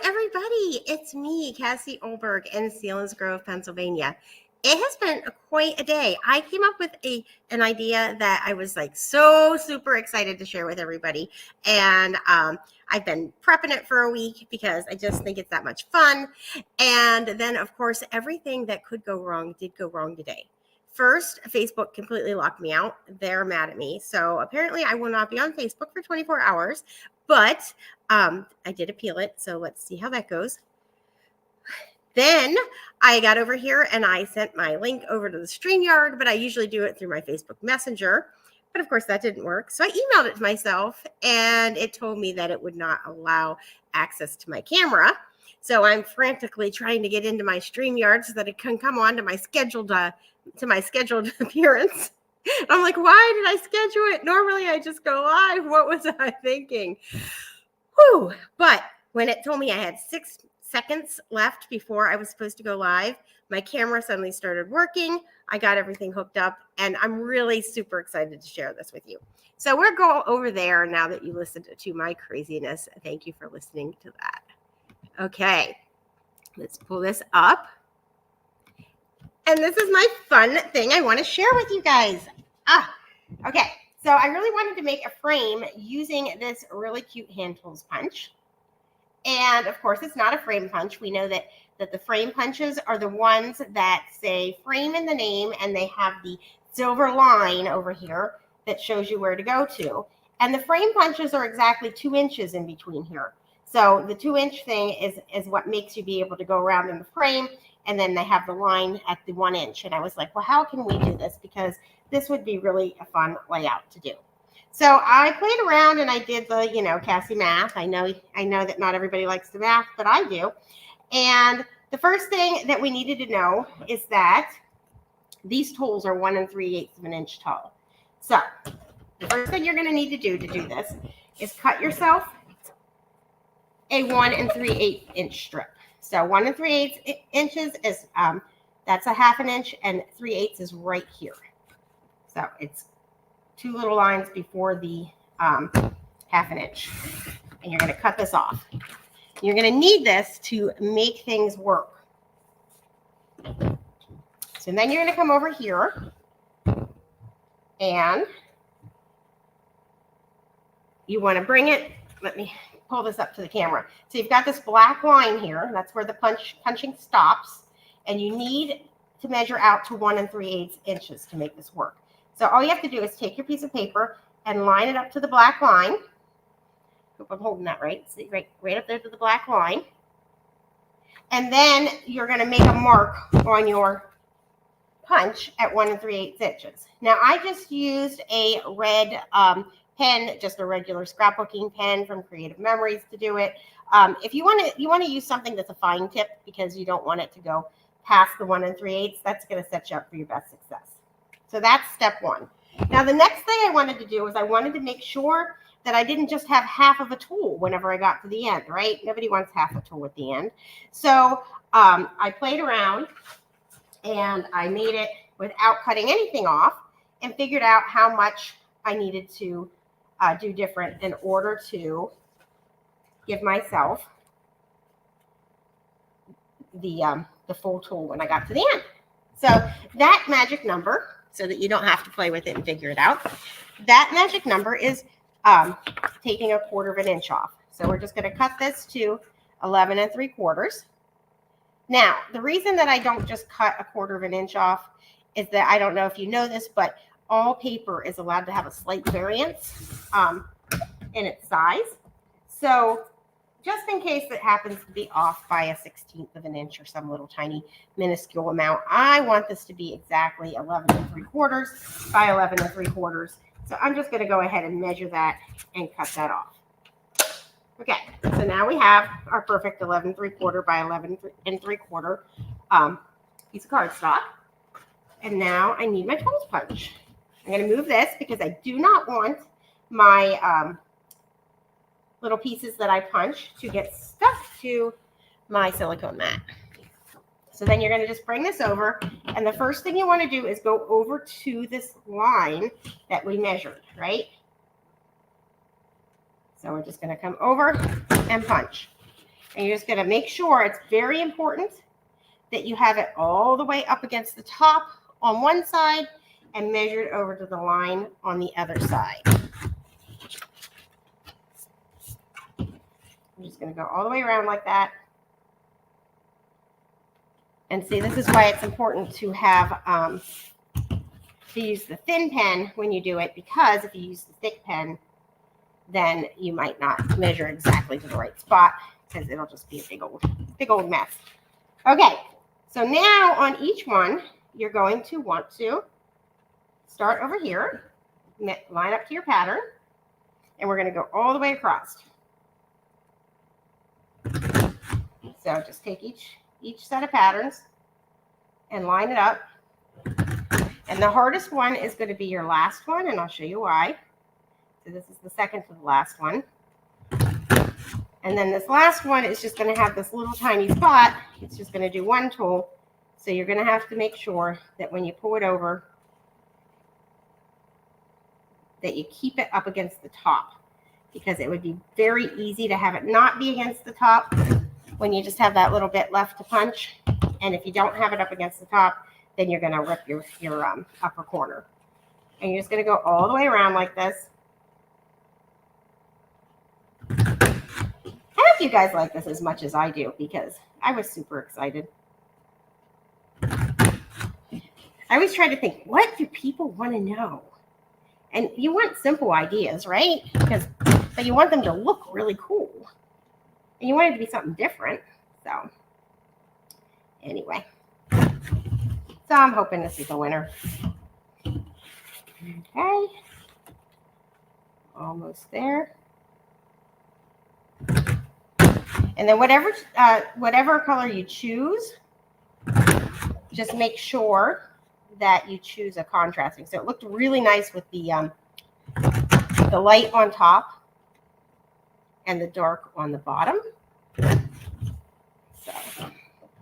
everybody. It's me, Cassie Olberg in Selinsgrove, Pennsylvania. It has been quite a day. I came up with an idea that I was like so super excited to share with everybody. And I've been prepping it for a week because I just think it's that much fun. And then, of course, everything that could go wrong did go wrong today. First, Facebook completely locked me out. They're mad at me. So apparently I will not be on Facebook for 24 hours. But I did appeal it, so let's see how that goes. Then I got over here and I sent my link over to the StreamYard, but I usually do it through my Facebook Messenger. But of course, that didn't work. So I emailed it to myself and it told me that it would not allow access to my camera. So I'm frantically trying to get into my StreamYard so that it can come on to my scheduled appearance. I'm like, why did I schedule it? Normally I just go live. What was I thinking? Whew. But when it told me I had 6 seconds left before I was supposed to go live, my camera suddenly started working. I got everything hooked up, and I'm really super excited to share this with you. So we're going over there now that you listened to my craziness. Thank you for listening to that. Okay, let's pull this up. And this is my fun thing I want to share with you guys. Okay. So I really wanted to make a frame using this really cute hand tools punch. And of course, it's not a frame punch. We know that the frame punches are the ones that say frame in the name, and they have the silver line over here that shows you where to go to. And the frame punches are exactly 2 inches in between here. So the 2-inch thing is what makes you be able to go around in the frame. And then they have the line at the 1 inch. And I was like, well, how can we do this? Because this would be really a fun layout to do. So I played around and I did the, Cassie math. I know that not everybody likes the math, but I do. And the first thing that we needed to know is that these tools are 1 3/8 of an inch tall. So the first thing you're going to need to do this is cut yourself a 1 3/8 inch strip. So 1 3/8 inches is that's a 1/2 inch, and 3/8 is right here. So it's 2 little lines before the 1/2 inch, and you're going to cut this off. You're going to need this to make things work. So then you're going to come over here, and you want to bring it. Let me pull this up to the camera. So you've got this black line here. That's where the punching stops. And you need to measure out to 1 3/8 inches to make this work. So all you have to do is take your piece of paper and line it up to the black line. Hope I'm holding that right. See, right up there to the black line. And then you're going to make a mark on your punch at 1 3/8 inches. Now I just used a red pen, just a regular scrapbooking pen from Creative Memories to do it. If you want to use something that's a fine tip because you don't want it to go past the 1 3/8, that's going to set you up for your best success. So that's step 1. Now the next thing I wanted to do was I wanted to make sure that I didn't just have half of a tool whenever I got to the end, right? Nobody wants half a tool at the end. So I played around and I made it without cutting anything off and figured out how much I needed to do different in order to give myself the full tool when I got to the end. So that magic number, so that you don't have to play with it and figure it out, that magic number is taking 1/4 inch off. So we're just going to cut this to 11 3/4. Now, the reason that I don't just cut 1/4 inch off is that I don't know if you know this, but all paper is allowed to have a slight variance in its size. So just in case it happens to be off by a 1/16 of an inch or some little tiny minuscule amount, I want this to be exactly 11 3/4 by 11 3/4. So I'm just going to go ahead and measure that and cut that off. Okay, so now we have our perfect 11 3/4 by 11 3/4 piece of cardstock. And now I need my tools punch. I'm going to move this because I do not want my little pieces that I punch to get stuck to my silicone mat. So then you're going to just bring this over, and the first thing you want to do is go over to this line that we measured, right? So we're just going to come over and punch. And you're just going to make sure, it's very important that you have it all the way up against the top on one side and measure it over to the line on the other side. I'm just going to go all the way around like that. And see, this is why it's important to have to use the thin pen when you do it, because if you use the thick pen, then you might not measure exactly to the right spot, because it'll just be a big old mess. Okay, so now on each one, you're going to want to start over here, line up to your pattern, and we're going to go all the way across. So just take each set of patterns and line it up. And the hardest one is going to be your last one, and I'll show you why. So this is the second to the last one. And then this last one is just going to have this little tiny spot. It's just going to do one tool. So you're going to have to make sure that when you pull it over, that you keep it up against the top, because it would be very easy to have it not be against the top when you just have that little bit left to punch. And if you don't have it up against the top, then you're going to rip your upper corner. And you're just going to go all the way around like this. I hope you guys like this as much as I do, because I was super excited. I always try to think, what do people want to know? And you want simple ideas, right? But you want them to look really cool. And you want it to be something different. So anyway. So I'm hoping this is a winner. Okay. Almost there. And then whatever color you choose, just make sure that you choose a contrasting. So it looked really nice with the light on top and the dark on the bottom. So,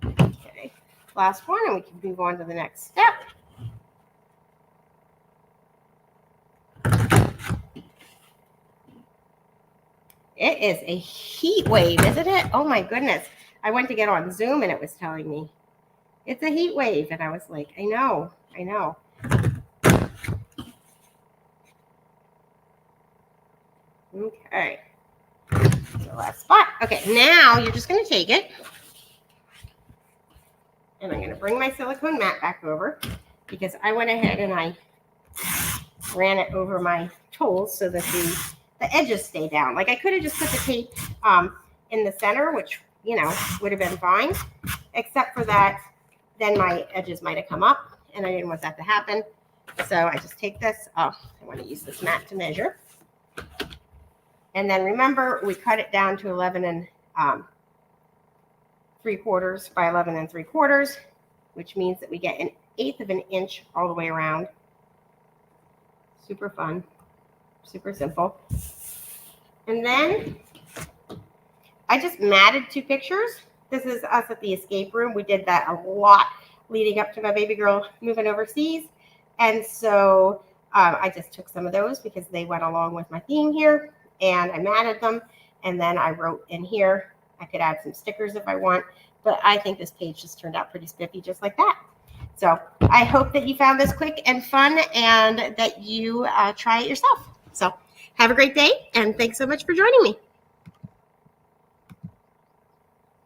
okay, last one, and we can move on to the next step. It is a heat wave, isn't it? Oh my goodness. I went to get on Zoom and it was telling me it's a heat wave. And I was like, I know. Okay. The last spot. Okay, now you're just going to take it. And I'm going to bring my silicone mat back over, because I went ahead and I ran it over my tools so that the edges stay down. Like I could have just put the tape in the center, which, you know, would have been fine, except for that, then my edges might have come up, and I didn't want that to happen. So I just take this. I want to use this mat to measure. And then remember, we cut it down to 11 3/4 by 11 3/4, which means that we get 1/8 of an inch all the way around. Super fun, super simple. And then I just matted 2 pictures. This is us at the escape room. We did that a lot leading up to my baby girl moving overseas. And so I just took some of those because they went along with my theme here, and I matted them. And then I wrote in here, I could add some stickers if I want, but I think this page just turned out pretty spiffy just like that. So I hope that you found this quick and fun, and that you try it yourself. So have a great day, and thanks so much for joining me.